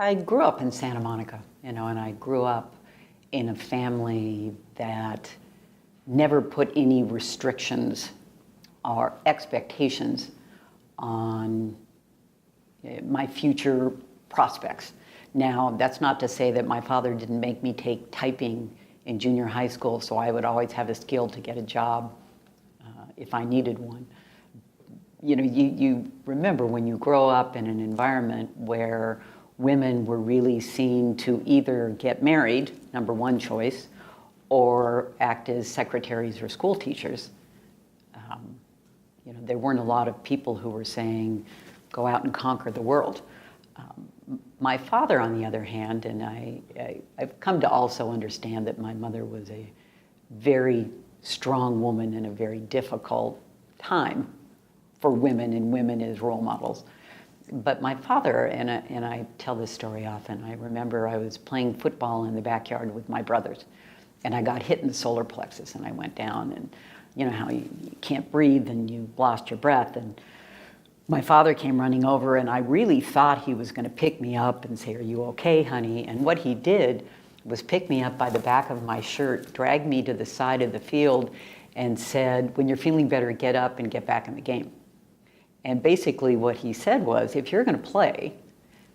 I grew up in Santa Monica, and I grew up in a family that never put any restrictions or expectations on my future prospects. Now, that's not to say that my father didn't make me take typing in junior high school, so I would always have a skill to get a job if I needed one. You remember when you grow up in an environment where women were really seen to either get married, number one choice, or act as secretaries or school teachers. There weren't a lot of people who were saying, go out and conquer the world. My father, on the other hand, and I've come to also understand that my mother was a very strong woman in a very difficult time for women and women as role models. But my father, and I tell this story often, I remember I was playing football in the backyard with my brothers, and I got hit in the solar plexus, and I went down, and you know how you can't breathe and you lost your breath. And my father came running over, and I really thought he was going to pick me up and say, "Are you okay, honey?" And what he did was pick me up by the back of my shirt, drag me to the side of the field, and said, "When you're feeling better, get up and get back in the game." And basically what he said was, if you're going to play,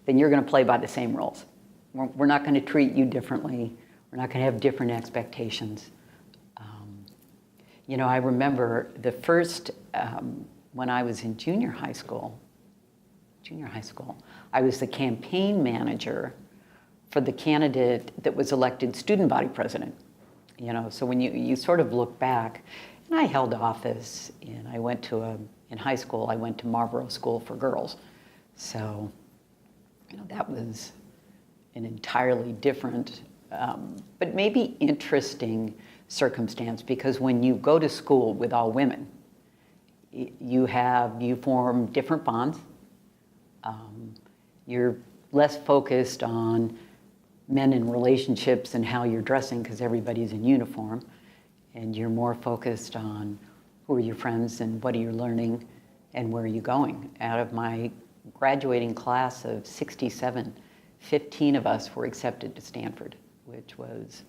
then you're going to play by the same rules. We're not going to treat you differently. We're not going to have different expectations. I remember the first, when I was in junior high school, I was the campaign manager for the candidate that was elected student body president. So when you sort of look back, and I held office, and I went to in high school, I went to Marlboro School for Girls. So, that was an entirely different, but maybe interesting circumstance, because when you go to school with all women, you form different bonds. You're less focused on men and relationships and how you're dressing because everybody's in uniform, and you're more focused on who are your friends and what are you learning and where are you going. Out of my graduating class of 67, 15 of us were accepted to Stanford, which was